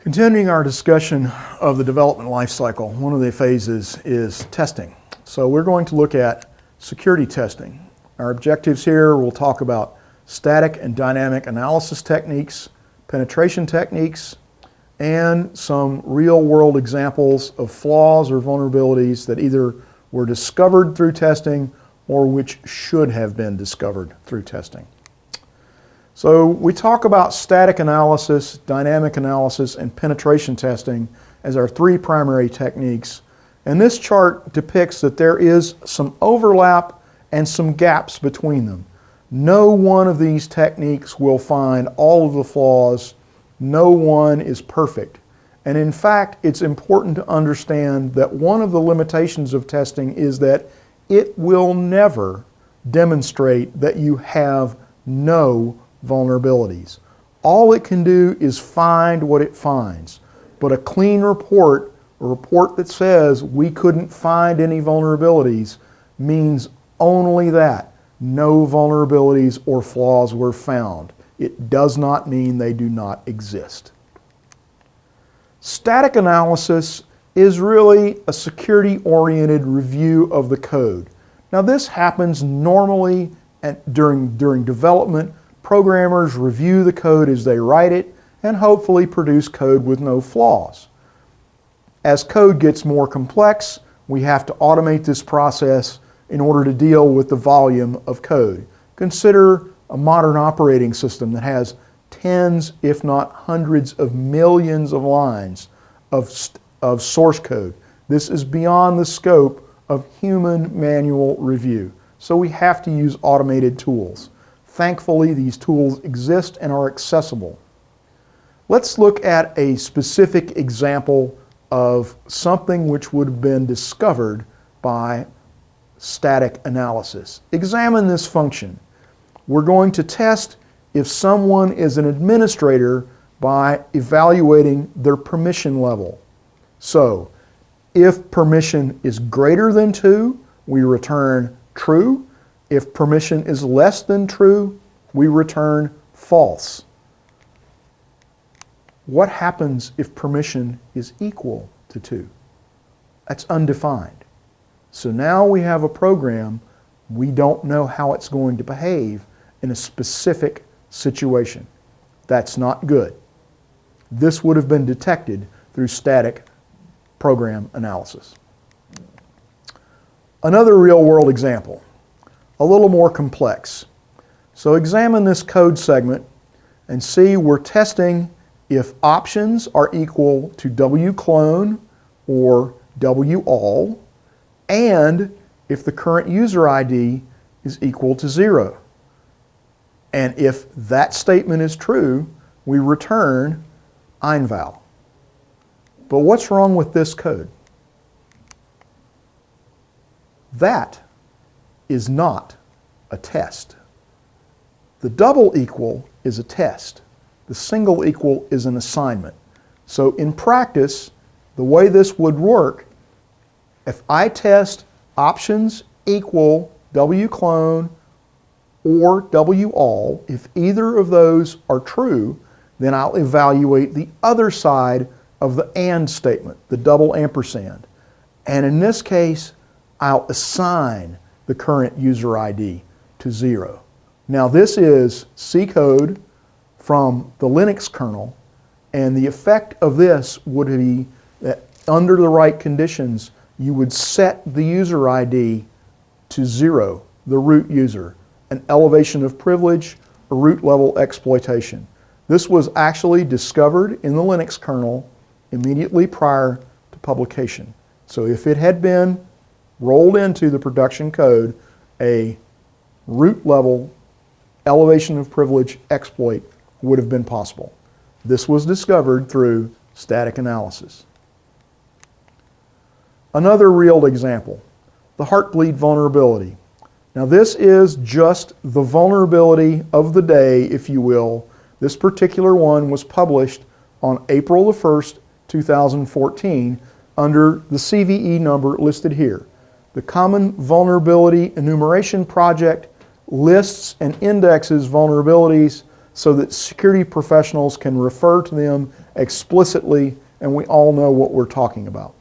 Continuing our discussion of the development life cycle, one of the phases is testing. So we're going to look at security testing. Our objectives here, we'll talk about static and dynamic analysis techniques, penetration techniques, and some real-world examples of flaws or vulnerabilities that either were discovered through testing or which should have been discovered through testing. So we talk about static analysis, dynamic analysis, and penetration testing as our three primary techniques. And this chart depicts that there is some overlap and some gaps between them. No one of these techniques will find all of the flaws. No one is perfect. And in fact, it's important to understand that one of the limitations of testing is that it will never demonstrate that you have no vulnerabilities. All it can do is find what it finds. But a clean report, a report that says we couldn't find any vulnerabilities, means only that. No vulnerabilities or flaws were found. It does not mean they do not exist. Static analysis is really a security-oriented review of the code. Now this happens normally during development. Programmers review the code as they write it and hopefully produce code with no flaws. As code gets more complex, we have to automate this process in order to deal with the volume of code. Consider a modern operating system that has tens, if not hundreds of millions of lines of source code. This is beyond the scope of human manual review. So we have to use automated tools. Thankfully, these tools exist and are accessible. Let's look at a specific example of something which would have been discovered by static analysis. Examine this function. We're going to test if someone is an administrator by evaluating their permission level. So, if permission is greater than 2, we return true. If permission is less than true, we return false. What happens if permission is equal to 2? That's undefined. So now we have a program, we don't know how it's going to behave in a specific situation. That's not good. This would have been detected through static program analysis. Another real-world example, a little more complex. So examine this code segment and see we're testing if options are equal to wclone or wall, and if the current user ID is equal to 0. And if that statement is true, we return einval. But what's wrong with this code? That is not a test. The double equal is a test. The single equal is an assignment. So in practice, the way this would work, if I test options equal wclone or wall, if either of those are true, then I'll evaluate the other side of the AND statement, the double ampersand. And in this case, I'll assign the current user ID to 0. Now this is C code from the Linux kernel, and the effect of this would be that under the right conditions, you would set the user ID to 0, the root user, an elevation of privilege, a root level exploitation. This was actually discovered in the Linux kernel immediately prior to publication. So if it had been rolled into the production code, a root level elevation of privilege exploit would have been possible. This was discovered through static analysis. Another real example, the Heartbleed vulnerability. Now this is just the vulnerability of the day, if you will. This particular one was published on April the 1st, 2014 under the CVE number listed here. The Common Vulnerability Enumeration Project lists and indexes vulnerabilities so that security professionals can refer to them explicitly and we all know what we're talking about.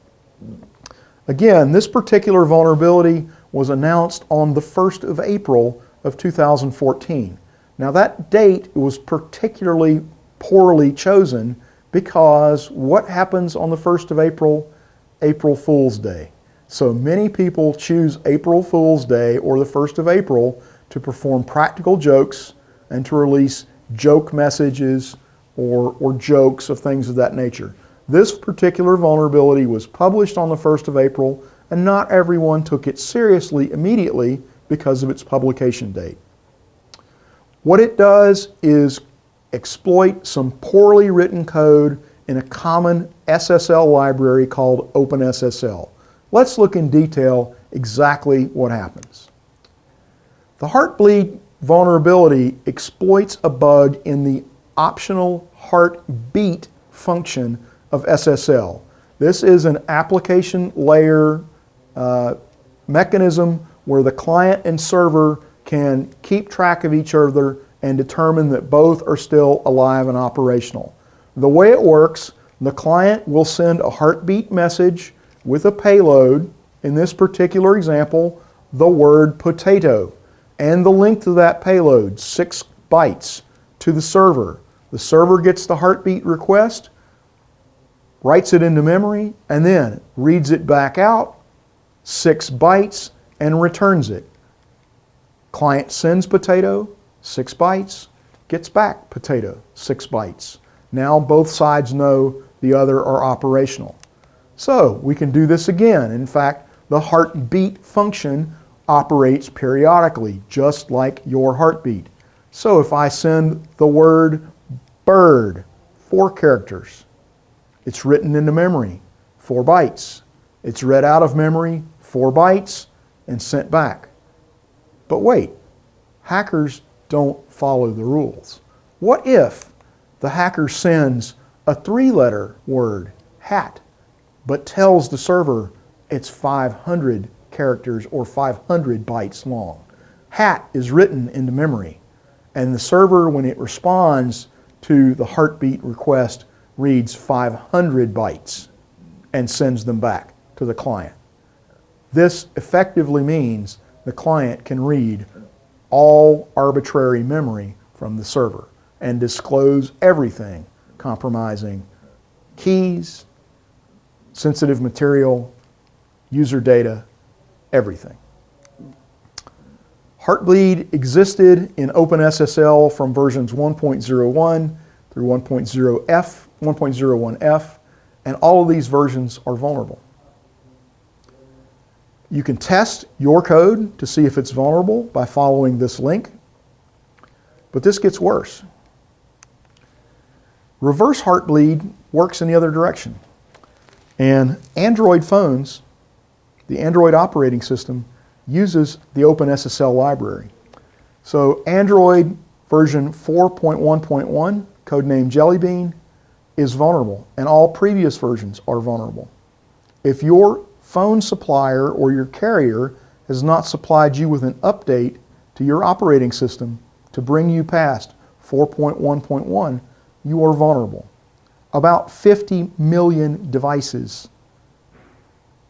Again, this particular vulnerability was announced on the 1st of April of 2014. Now that date was particularly poorly chosen because what happens on the 1st of April? April Fool's Day. So many people choose April Fool's Day or the 1st of April to perform practical jokes and to release joke messages or jokes of things of that nature. This particular vulnerability was published on the 1st of April, and not everyone took it seriously immediately because of its publication date. What it does is exploit some poorly written code in a common SSL library called OpenSSL. Let's look in detail exactly what happens. The Heartbleed vulnerability exploits a bug in the optional heartbeat function of SSL. This is an application layer mechanism where the client and server can keep track of each other and determine that both are still alive and operational. The way it works, the client will send a heartbeat message with a payload, in this particular example, the word potato, and the link to that payload, 6 bytes, to the server. The server gets the heartbeat request, writes it into memory, and then reads it back out, 6 bytes, and returns it. Client sends potato, 6 bytes, gets back potato, 6 bytes. Now both sides know the other are operational. So we can do this again. In fact, the heartbeat function operates periodically, just like your heartbeat. So if I send the word bird, 4 characters, it's written into memory, 4 bytes. It's read out of memory, 4 bytes, and sent back. But wait, hackers don't follow the rules. What if the hacker sends a 3-letter word, hat, but tells the server it's 500 characters or 500 bytes long? Hat is written into memory, and the server, when it responds to the heartbeat request, reads 500 bytes and sends them back to the client. This effectively means the client can read all arbitrary memory from the server and disclose everything, compromising keys, sensitive material, user data, everything. Heartbleed existed in OpenSSL from versions 1.01 through 1.01F, and all of these versions are vulnerable. You can test your code to see if it's vulnerable by following this link, but this gets worse. Reverse Heartbleed works in the other direction. And Android phones, the Android operating system, uses the OpenSSL library. So Android version 4.1.1, codename Jelly Bean, is vulnerable, and all previous versions are vulnerable. If your phone supplier or your carrier has not supplied you with an update to your operating system to bring you past 4.1.1, you are vulnerable. About 50 million devices,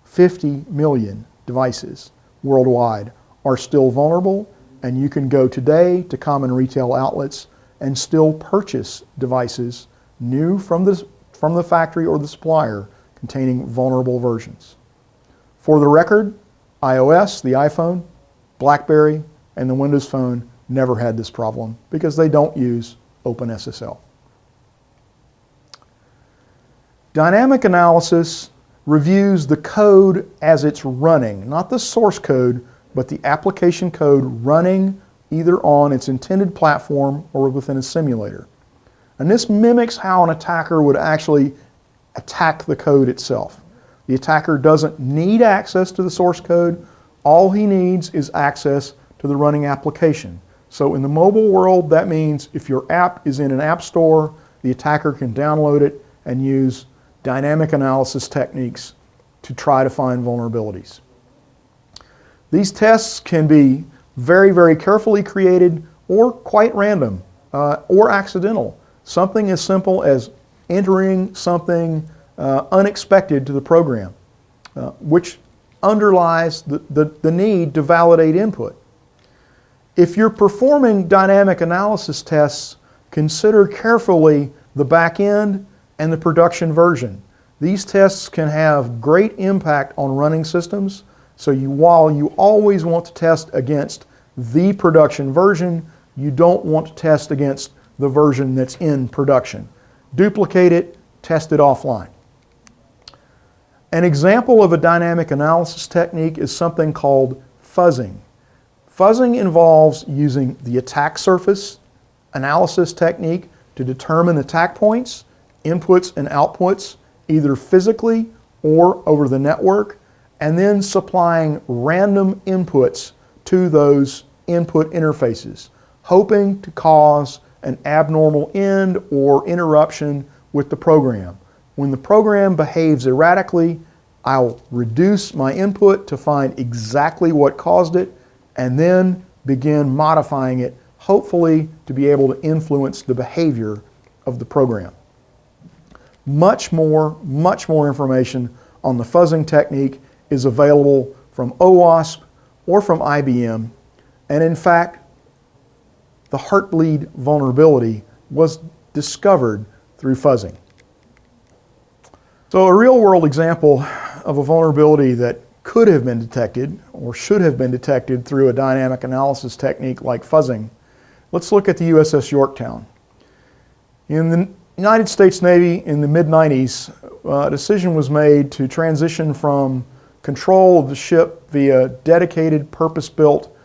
50 million devices worldwide are still vulnerable, and you can go today to common retail outlets and still purchase devices new from the factory or the supplier containing vulnerable versions. For the record, iOS, the iPhone, BlackBerry, and the Windows Phone never had this problem because they don't use OpenSSL. Dynamic analysis reviews the code as it's running, not the source code, but the application code running either on its intended platform or within a simulator. And this mimics how an attacker would actually attack the code itself. The attacker doesn't need access to the source code. All he needs is access to the running application. So in the mobile world, that means if your app is in an app store, the attacker can download it and use dynamic analysis techniques to try to find vulnerabilities. These tests can be very, very carefully created or quite random. or accidental. Something as simple as entering something unexpected to the program, which underlies the need to validate input. If you're performing dynamic analysis tests, consider carefully the back end and the production version. These tests can have great impact on running systems, so while you always want to test against the production version, you don't want to test against the version that's in production. Duplicate it, test it offline. An example of a dynamic analysis technique is something called fuzzing. Fuzzing involves using the attack surface analysis technique to determine attack points, inputs and outputs, either physically or over the network, and then supplying random inputs to those input interfaces, hoping to cause an abnormal end or interruption with the program. When the program behaves erratically, I'll reduce my input to find exactly what caused it and then begin modifying it, hopefully to be able to influence the behavior of the program. Much more information on the fuzzing technique is available from OWASP or from IBM, and in fact, the Heartbleed vulnerability was discovered through fuzzing. So a real-world example of a vulnerability that could have been detected or should have been detected through a dynamic analysis technique like fuzzing. Let's look at the USS Yorktown. In the United States Navy in the mid-90s, a decision was made to transition from control of the ship via dedicated, purpose-built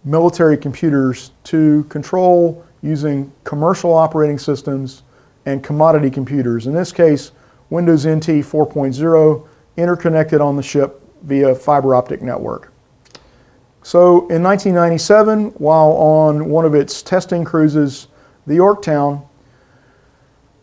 military computers to control using commercial operating systems and commodity computers. In this case, Windows NT 4.0 interconnected on the ship via fiber optic network. So in 1997, while on one of its testing cruises, the Yorktown,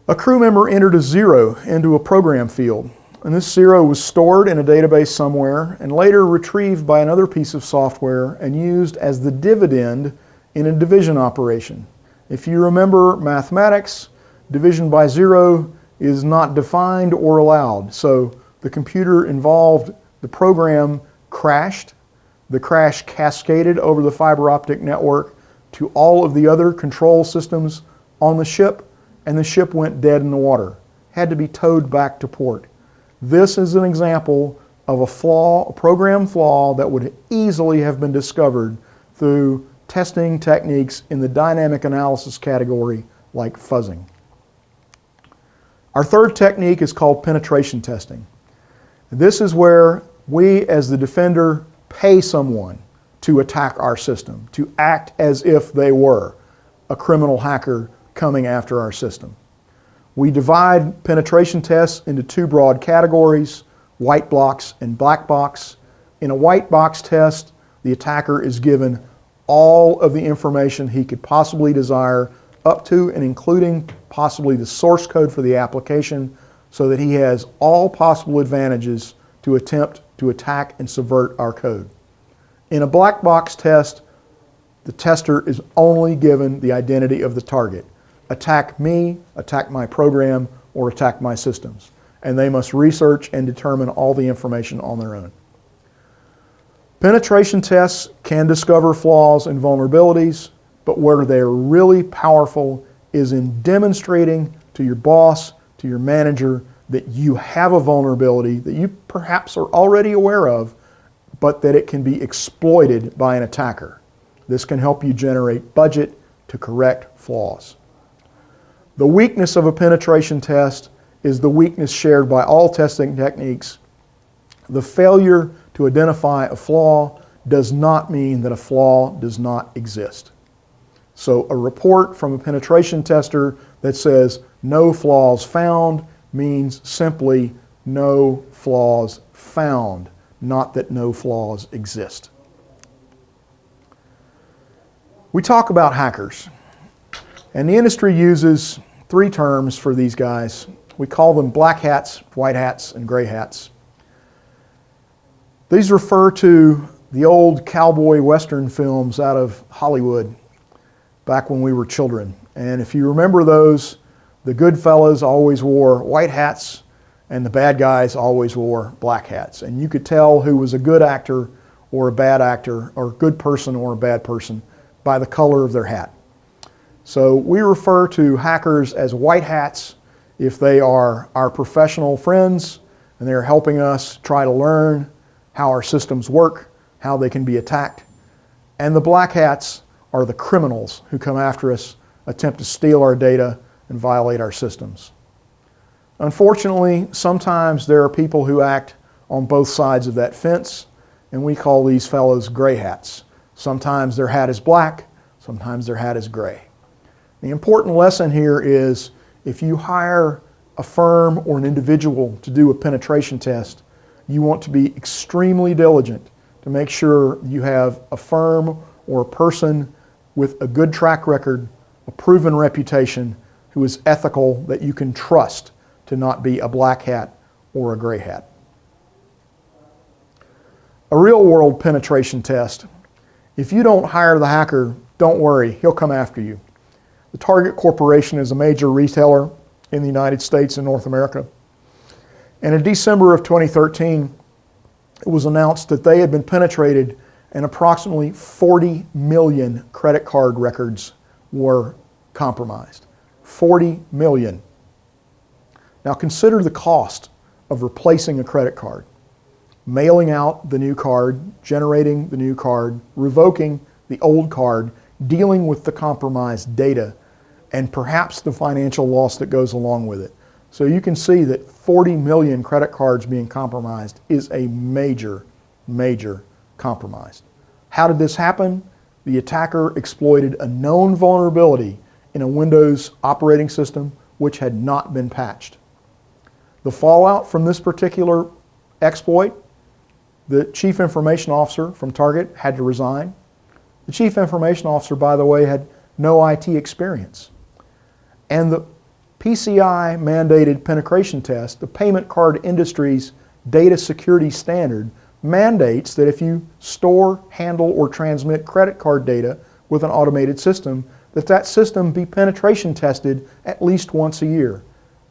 a crew member entered a 0 into a program field. And this 0 was stored in a database somewhere and later retrieved by another piece of software and used as the dividend in a division operation. If you remember mathematics, division by 0 is not defined or allowed. So the computer involved, the program crashed. The crash cascaded over the fiber optic network to all of the other control systems on the ship, and the ship went dead in the water. Had to be towed back to port. This is an example of a flaw, a program flaw that would easily have been discovered through testing techniques in the dynamic analysis category like fuzzing. Our third technique is called penetration testing. This is where we as the defender pay someone to attack our system, to act as if they were a criminal hacker coming after our system. We divide penetration tests into two broad categories, white box and black box. In a white box test, the attacker is given all of the information he could possibly desire, up to and including possibly the source code for the application, so that he has all possible advantages to attempt to attack and subvert our code. In a black box test, the tester is only given the identity of the target. Attack me, attack my program, or attack my systems. And they must research and determine all the information on their own. Penetration tests can discover flaws and vulnerabilities, but where they're really powerful is in demonstrating to your boss, to your manager, that you have a vulnerability that you perhaps are already aware of, but that it can be exploited by an attacker. This can help you generate budget to correct flaws. The weakness of a penetration test is the weakness shared by all testing techniques. The failure to identify a flaw does not mean that a flaw does not exist. So a report from a penetration tester that says no flaws found means simply no flaws found, not that no flaws exist. We talk about hackers, and the industry uses three terms for these guys. We call them black hats, white hats, and gray hats. These refer to the old cowboy western films out of Hollywood back when we were children. And if you remember those, the good fellas always wore white hats and the bad guys always wore black hats. And you could tell who was a good actor or a bad actor, or a good person or a bad person, by the color of their hat. So we refer to hackers as white hats if they are our professional friends and they're helping us try to learn how our systems work, how they can be attacked. And the black hats are the criminals who come after us, attempt to steal our data, and violate our systems. Unfortunately, sometimes there are people who act on both sides of that fence, and we call these fellows gray hats. Sometimes their hat is black, sometimes their hat is gray. The important lesson here is if you hire a firm or an individual to do a penetration test, you want to be extremely diligent to make sure you have a firm or a person with a good track record, a proven reputation, who is ethical, that you can trust to not be a black hat or a gray hat. A real-world penetration test. If you don't hire the hacker, don't worry, he'll come after you. The Target Corporation is a major retailer in the United States and North America. And in December of 2013, it was announced that they had been penetrated and approximately 40 million credit card records were compromised. 40 million. Now consider the cost of replacing a credit card. Mailing out the new card, generating the new card, revoking the old card, dealing with the compromised data, and perhaps the financial loss that goes along with it. So you can see that 40 million credit cards being compromised is a major, major compromise. How did this happen? The attacker exploited a known vulnerability in a Windows operating system which had not been patched. The fallout from this particular exploit: the Chief Information Officer from Target had to resign. The Chief Information Officer, by the way, had no IT experience. And the PCI mandated penetration test, the payment card industry's data security standard, mandates that if you store, handle, or transmit credit card data with an automated system, that system be penetration tested at least once a year.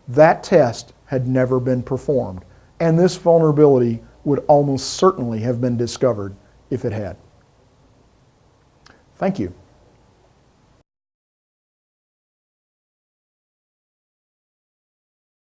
That test had never been performed, and this vulnerability would almost certainly have been discovered if it had. Thank you.